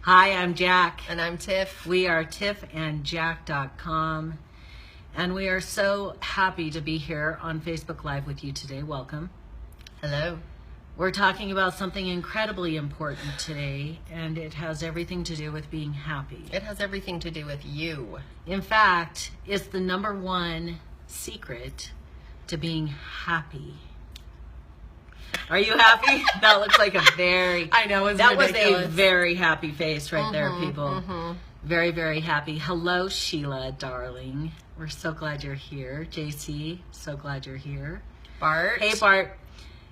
Hi, I'm Jack. And I'm Tiff. We are tiffandjack.com. And we are so happy to be here on Facebook Live with you today. Welcome. Hello. We're talking about something incredibly important today, and it has everything to do with being happy. It has everything to do with you. In fact, it's the number one secret to being happy. Are you happy? That looks like a very... I know, that ridiculous. was a very happy face right there, people. Very, very happy. Hello, Sheila, darling. We're so glad you're here. JC, so glad you're here. Bart. Hey, Bart.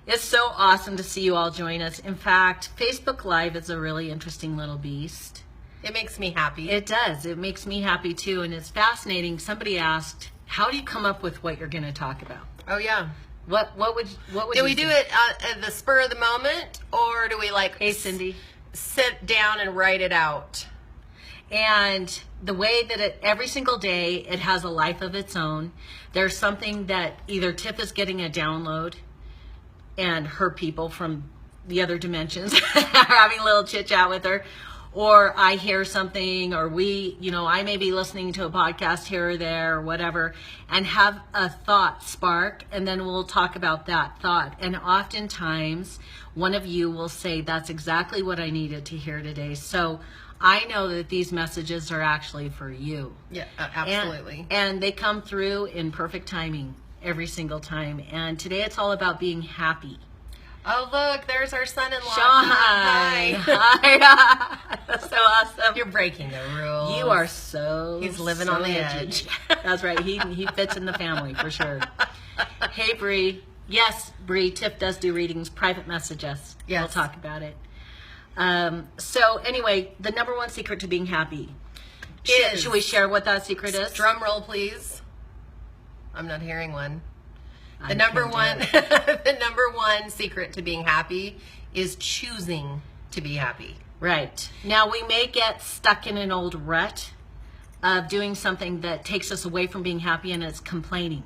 It's so awesome to see you all join us. In fact, Facebook Live is a really interesting little beast. It makes me happy. It does. It makes me happy, too, and it's fascinating. Somebody asked, how do you come up with what you're going to talk about? Oh, yeah. What would do we do it at the spur of the moment, or do we Hey, Cindy. sit down and write it out? And the way that every single day it has a life of its own. There's something that either Tiff is getting a download and her people from the other dimensions are having a little chit chat with her, or I hear something, or I may be listening to a podcast here or there or whatever, and have a thought spark, and then we'll talk about that thought. And oftentimes one of you will say, that's exactly what I needed to hear today. So I know that these messages are actually for you. Yeah, absolutely. And they come through in perfect timing every single time. And today it's all about being happy. Oh, look, there's our son-in-law. Sean. Hi. That's so awesome. You're breaking the rules. You are so... He's living on the edge. That's right. He fits in the family for sure. Hey, Bree. Yes, Bree, Tiff does do readings. Private message us. Yes. We'll talk about it. So anyway, the number one secret to being happy. Should we share what that secret is? Drum roll, please. I'm not hearing one. The I number can't one, do it. the number one secret to being happy is choosing to be happy. Right. Now, we may get stuck in an old rut of doing something that takes us away from being happy, and it's complaining.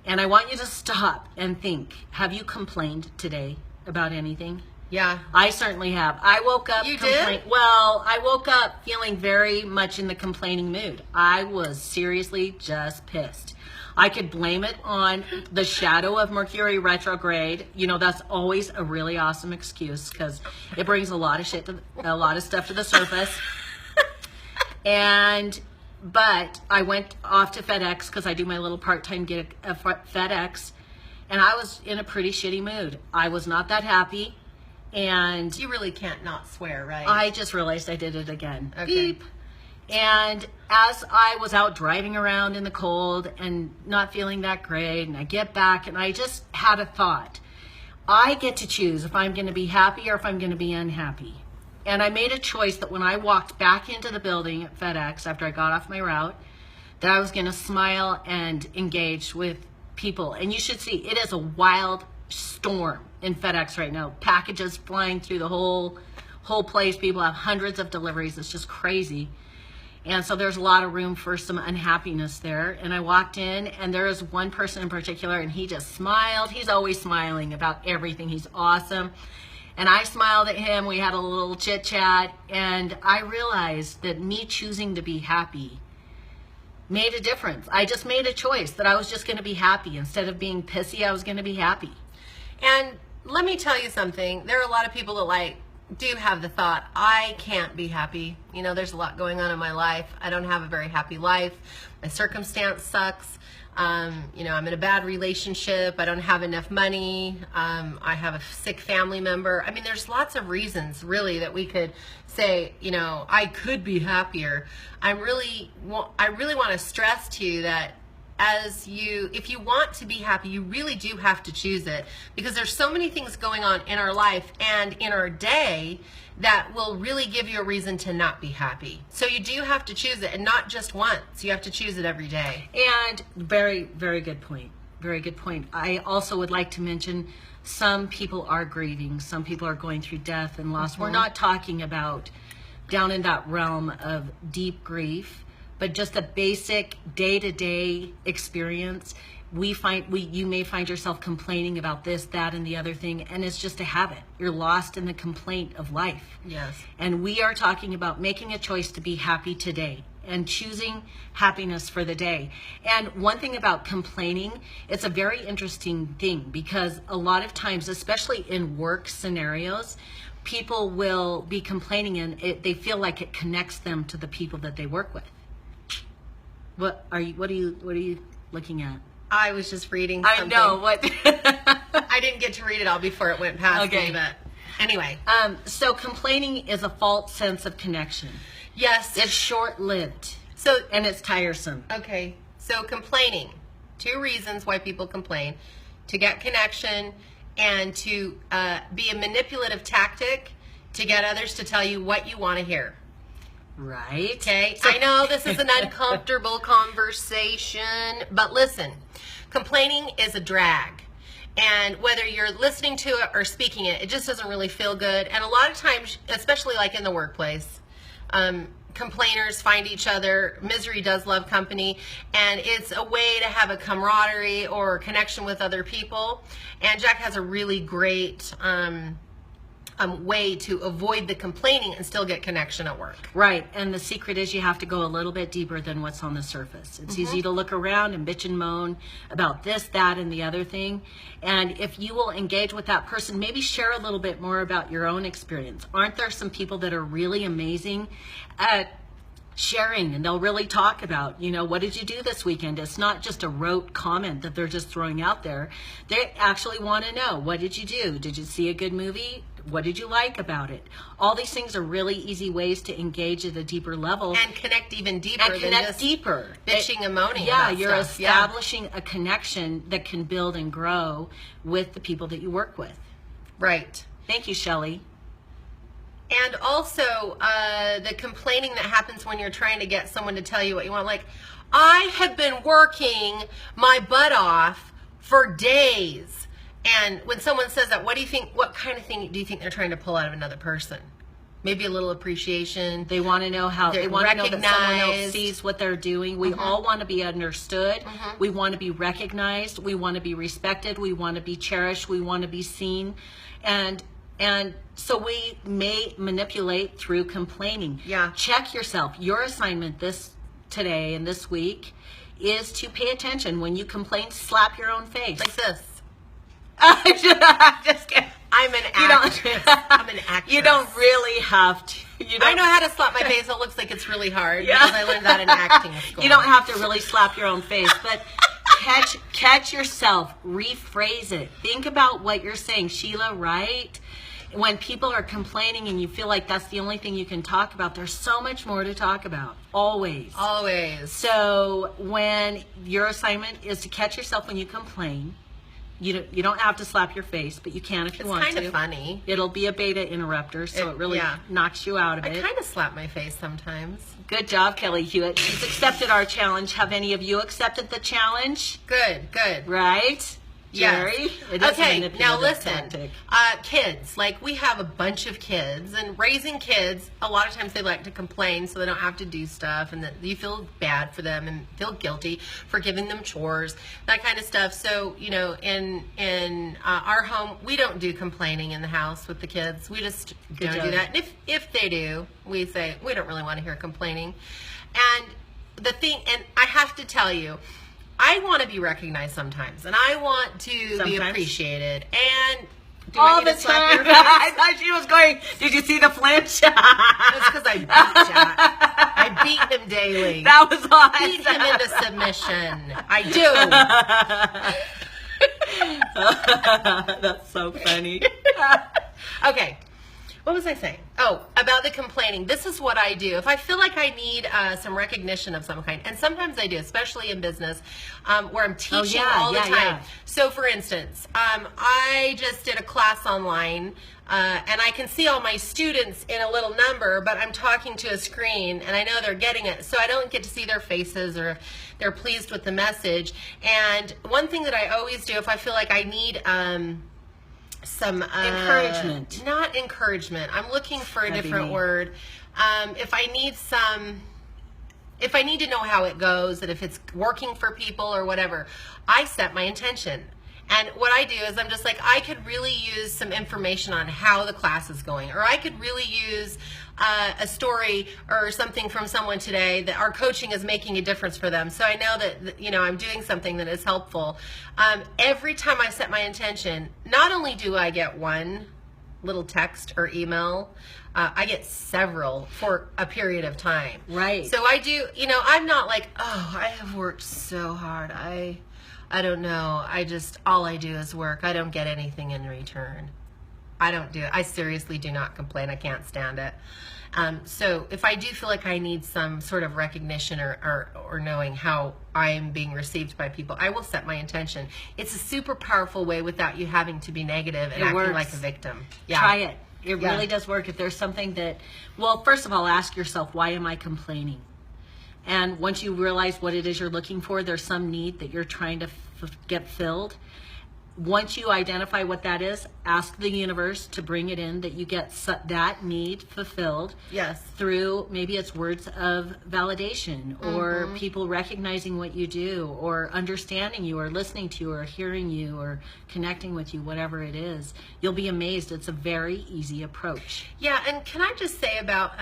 And I want you to stop and think, have you complained today about anything? Yeah. I certainly have. I woke up... You did? Well, I woke up feeling very much in the complaining mood. I was seriously just pissed. I could blame it on the shadow of Mercury retrograde. You know, that's always a really awesome excuse because it brings a lot of stuff to the surface. But I went off to FedEx because I do my little part-time gig at FedEx, and I was in a pretty shitty mood. I was not that happy, and You really can't not swear, right? I just realized I did it again. Okay. Beep. And as I was out driving around in the cold and not feeling that great, and I get back and I just had a thought. I get to choose if I'm going to be happy or if I'm going to be unhappy. And I made a choice that when I walked back into the building at FedEx after I got off my route, that I was going to smile and engage with people. And you should see, it is a wild storm in FedEx right now. Packages flying through the whole place. People have hundreds of deliveries. It's just crazy. And so there's a lot of room for some unhappiness there. And I walked in, and there was one person in particular, and he just smiled. He's always smiling about everything. He's awesome. And I smiled at him. We had a little chit chat, and I realized that me choosing to be happy made a difference. I just made a choice that I was just going to be happy. Instead of being pissy, I was going to be happy. And let me tell you something. There are a lot of people that do have the thought, I can't be happy. You know, there's a lot going on in my life. I don't have a very happy life. My circumstance sucks. I'm in a bad relationship. I don't have enough money. I have a sick family member. I mean, there's lots of reasons really that we could say, I could be happier. I really want to stress to you that if you want to be happy, you really do have to choose it, because there's so many things going on in our life and in our day that will really give you a reason to not be happy. So you do have to choose it, and not just once. You have to choose it every day. And very, very good point. Very good point. I also would like to mention some people are grieving. Some people are going through death and loss. We're not talking about down in that realm of deep grief, but just a basic day-to-day experience. you may find yourself complaining about this, that, and the other thing, and it's just a habit. You're lost in the complaint of life. Yes. And we are talking about making a choice to be happy today and choosing happiness for the day. And one thing about complaining, it's a very interesting thing, because a lot of times, especially in work scenarios, people will be complaining and they feel like it connects them to the people that they work with. What are you looking at? I was just reading I something. know what. I didn't get to read it all before it went past Okay. me, but anyway. So complaining is a false sense of connection. Yes. It's short-lived. So, And it's tiresome. okay. So complaining. 2 reasons why people complain: to get connection and to be a manipulative tactic to get others to tell you what you want to hear. Right. Okay, I know this is an uncomfortable conversation, but listen, complaining is a drag. And whether you're listening to it or speaking it, it just doesn't really feel good. And a lot of times, especially like in the workplace, complainers find each other. Misery does love company. And it's a way to have a camaraderie or connection with other people. And Jack has a really great way to avoid the complaining and still get connection at work. Right. And the secret is you have to go a little bit deeper than what's on the surface. It's easy to look around and bitch and moan about this, that, and the other thing. And if you will engage with that person, maybe share a little bit more about your own experience. Aren't there some people that are really amazing at sharing, and they'll really talk about, what did you do this weekend? It's not just a rote comment that they're just throwing out there. They actually want to know, what did you do? Did you see a good movie? What did you like about it? All these things are really easy ways to engage at a deeper level. And connect even deeper And than connect just deeper. bitching and moaning Yeah, about you're stuff. Yeah. establishing a connection that can build and grow with the people that you work with. Right. Thank you, Shelley. And also, the complaining that happens when you're trying to get someone to tell you what you want. Like, I have been working my butt off for days. And when someone says that, what kind of thing do you think they're trying to pull out of another person? Maybe a little appreciation. They want to know how, They're they want to know that someone else recognized. sees what they're doing. We all want to be understood. We want to be recognized. We want to be respected. We want to be cherished. We want to be seen. And so we may manipulate through complaining. Yeah. Check yourself. Your assignment today and this week is to pay attention. When you complain, slap your own face. Like this. Just kidding. I'm an actress. I'm an actress. You don't really have to. I know how to slap my face. It looks like it's really hard Yeah. because I learned that in acting school. You don't have to really slap your own face, but catch yourself, rephrase it. Think about what you're saying, Sheila, right? When people are complaining and you feel like that's the only thing you can talk about, there's so much more to talk about, always. Always. So when your assignment is to catch yourself when you complain, you don't have to slap your face, but you can if you want to. It's kind of funny. It'll be a beta interrupter, so it really yeah. knocks you out of I it. kind of slap my face sometimes. Good job, Kelly Hewitt. She's accepted our challenge. Have any of you accepted the challenge? Good, good. Right? Jerry? Yes. It is a Okay, manipulative now listen. tactic. Kids, like we have a bunch of kids, and raising kids, a lot of times they like to complain so they don't have to do stuff, and that you feel bad for them and feel guilty for giving them chores, that kind of stuff. So, in our home, we don't do complaining in the house with the kids. We just don't job. do that. And if they do, we say, we don't really want to hear complaining. And the thing, and I have to tell you, I want to be recognized sometimes, and I want to be Sometimes? appreciated. And do All I need the to slap time. your face? I thought she was going, did you see the flinch? That's because I beat Jack. I beat him daily. That was awesome. Beat him into submission. I do. That's so funny. Okay. What was I saying? Oh, about the complaining. This is what I do. If I feel like I need some recognition of some kind, and sometimes I do, especially in business, where I'm teaching all the time. Yeah. So, for instance, I just did a class online, and I can see all my students in a little number, but I'm talking to a screen, and I know they're getting it, so I don't get to see their faces or if they're pleased with the message. And one thing that I always do, if I feel like I need some Encouragement. Not encouragement. I'm looking for a That'd be different me. word. If I need some If I need to know how it goes and if it's working for people or whatever, I set my intention. And what I do is I'm just like, I could really use some information on how the class is going, or I could really use a story or something from someone today that our coaching is making a difference for them. So I know that, you know, I'm doing something that is helpful. Every time I set my intention, not only do I get one little text or email, I get several for a period of time. Right. So I do, you know, I'm not like, oh, I have worked so hard. I don't know. All I do is work. I don't get anything in return. I seriously do not complain. I can't stand it. So if I do feel like I need some sort of recognition or knowing how I'm being received by people, I will set my intention. It's a super powerful way without you having to be negative and acting like a victim. Yeah. Try it. It really does work. If there's something that, well, first of all, ask yourself, why am I complaining? And once you realize what it is you're looking for, there's some need that you're trying to get filled. Once you identify what that is, ask the universe to bring it in, that you get that need fulfilled. Yes. Through, maybe it's words of validation, or people recognizing what you do, or understanding you, or listening to you, or hearing you, or connecting with you, whatever it is. You'll be amazed. It's a very easy approach. Yeah, and can I just say about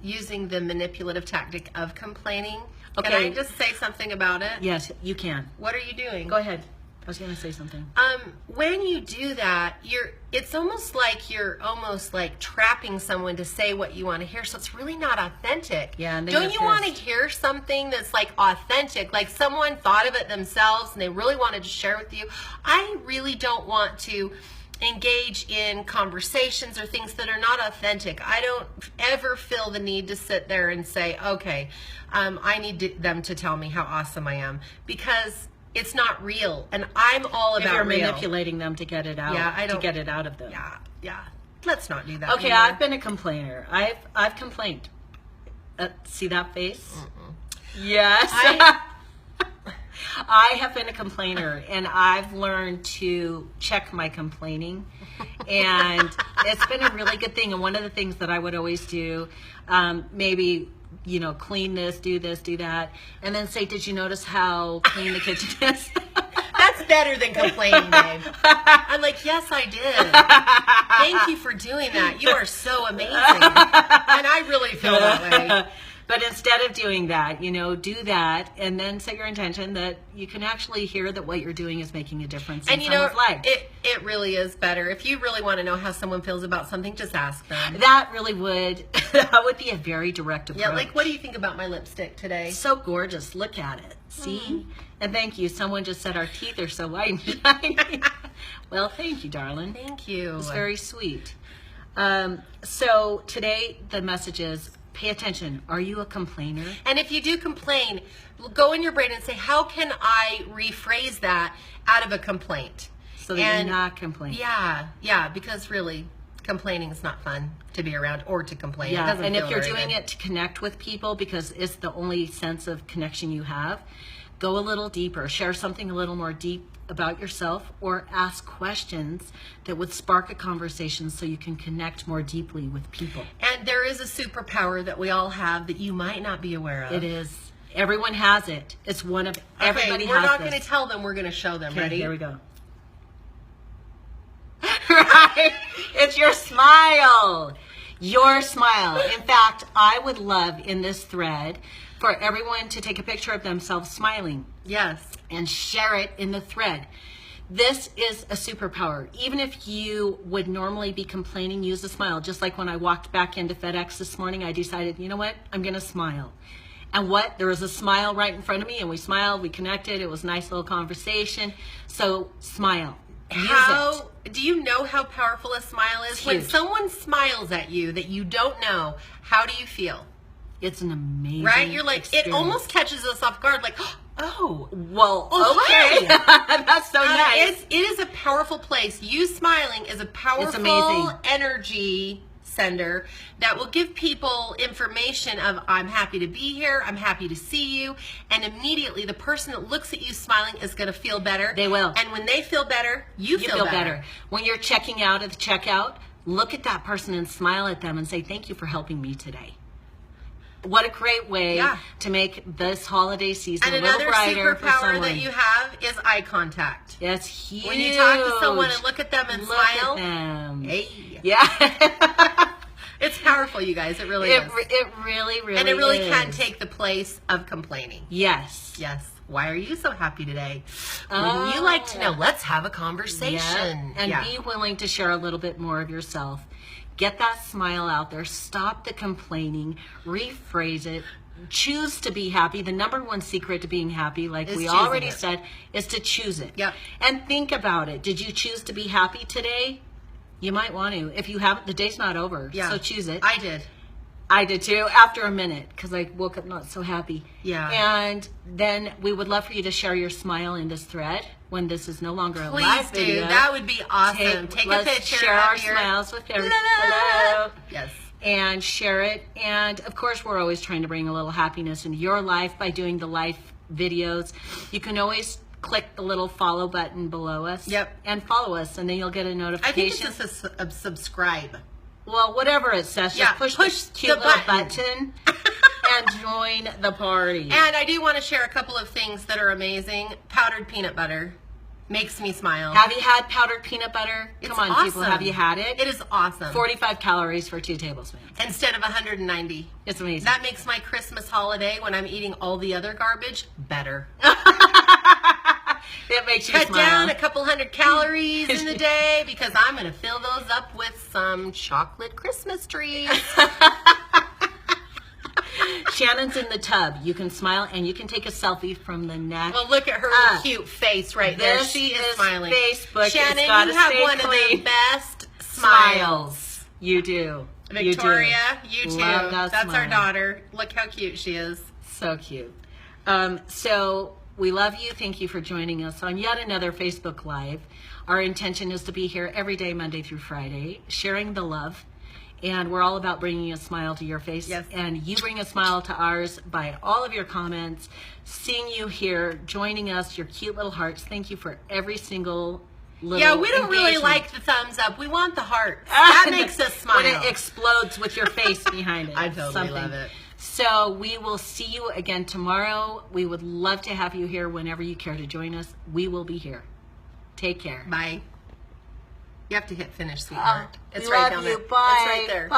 using the manipulative tactic of complaining? Okay. Can I just say something about it? Yes, you can. What are you doing? Go ahead. I was going to say something. When you do that, it's almost like you're trapping someone to say what you want to hear, so it's really not authentic. Yeah, and don't you want to hear something that's like authentic, like someone thought of it themselves and they really wanted to share with you? I really don't want to engage in conversations or things that are not authentic. I don't ever feel the need to sit there and say, okay, I need them to tell me how awesome I am, because it's not real, and I'm all about you're real. manipulating them to get it out, to get it out of them. Yeah. Let's not do that. Okay, anymore. I've been a complainer. I've complained. See that face? Yes. I have been a complainer, and I've learned to check my complaining, and it's been a really good thing. And one of the things that I would always do, maybe, you know, clean this, do that, and then say, did you notice how clean the kitchen is? That's better than complaining, babe. I'm like, yes, I did. Thank you for doing that. You are so amazing. And I really feel that way. But instead of doing that, you know, do that, and then set your intention that you can actually hear that what you're doing is making a difference in someone's life. It really is better. If you really want to know how someone feels about something, just ask them. That really would, that would be a very direct approach. Yeah, like, what do you think about my lipstick today? So gorgeous. Look at it. See? And thank you. Someone just said our teeth are so white and shiny. Well, thank you, darling. Thank you. It's very sweet. So today the message is, pay attention. Are you a complainer? And if you do complain, go in your brain and say, how can I rephrase that out of a complaint? So that you're not complaining. Yeah, because really, complaining is not fun to be around or to complain. Yeah, It doesn't and feel if you're very doing good. it to connect with people because it's the only sense of connection you have, go a little deeper. Share something a little more deep about yourself, or ask questions that would spark a conversation so you can connect more deeply with people. And there is a superpower that we all have that you might not be aware of. It is. Everyone has it. It's one of, everybody we're has not this. going to tell them, we're going to show them. Okay, Ready? here we go. Right? It's your smile. Your smile. In fact, I would love in this thread for everyone to take a picture of themselves smiling. Yes. And share it in the thread. This is a superpower. Even if you would normally be complaining, use a smile. Just like when I walked back into FedEx this morning, I decided, you know what? I'm going to smile. And what? There was a smile right in front of me, and we smiled, we connected. It was a nice little conversation. So smile. Do you know how powerful a smile is? When someone smiles at you that you don't know, how do you feel? It's an amazing Right? You're like, experience. it almost catches us off guard, like, oh. Well, Oh, okay. That's so nice. It is a powerful place. You smiling is a powerful amazing. energy sender that will give people information of, I'm happy to be here, I'm happy to see you, and immediately the person that looks at you smiling is going to feel better. They will. And when they feel better, you feel better. When you're checking out at the checkout, look at that person and smile at them and say, thank you for helping me today. what a great way Yeah. to make this holiday season And a little another brighter for superpower someone. that you have is eye contact. That's huge. When you talk to someone and look at them and Look smile, at them. hey, Yeah. it's powerful, you guys. It really is. It really, really And it really is. can take the place of complaining. Yes. Yes. Why are you so happy today? Oh. Wouldn't you like to know? Let's have a conversation. Yeah. And Yeah. be willing to share a little bit more of yourself. Get that smile out there. Stop the complaining. Rephrase it. Choose to be happy. The number one secret to being happy, like Is we choosing already it. said, is to choose it. Yep. And think about it. Did you choose to be happy today? You might want to. If you haven't, the day's not over. Yeah. So choose it. I did. I did too, after a minute, because I woke up not so happy. Yeah. And then we would love for you to share your smile in this thread when this is no longer a live Please do. video. That would be awesome. Take a let's picture share of our your smiles with everyone. La-la. Hello. Yes. And share it. And of course, we're always trying to bring a little happiness into your life by doing the live videos. You can always click the little follow button below us. Yep. And follow us, and then you'll get a I think notification. it's just a subscribe. Well, whatever it says, Yeah, just push push the cute the little button. and join the party. And I do want to share a couple of things that are amazing. Powdered peanut butter makes me smile. Have you had powdered peanut butter? It's Come on, people, awesome. have you had it? It is awesome. 45 calories for 2 tablespoons. Instead of 190. It's amazing. That makes my Christmas holiday, when I'm eating all the other garbage, better. It makes you Cut smile. down a couple hundred calories in the day, because I'm going to fill those up with some chocolate Christmas trees. Shannon's in the tub. You can smile and you can take a selfie from the neck. Well, look at her cute face right there. This She is is smiling. Facebook. It's Shannon, gotta you have stay one of the clean. best smiles. You do. Victoria, you too. Love that That's our smile. daughter. Look how cute she is. So cute. So we love you. Thank you for joining us on yet another Facebook Live. Our intention is to be here every day, Monday through Friday, sharing the love. And we're all about bringing a smile to your face. Yes. And you bring a smile to ours by all of your comments, seeing you here, joining us, your cute little hearts. Thank you for every single little Yeah, we don't really engagement. like the thumbs up. We want the heart. That makes us smile. When it explodes with your face behind it. I totally Something. love it. So we will see you again tomorrow. We would love to have you here whenever you care to join us. We will be here. Take care. Bye. You have to hit finish, sweetheart. We It's right love down you. there. Bye. It's right there. Bye.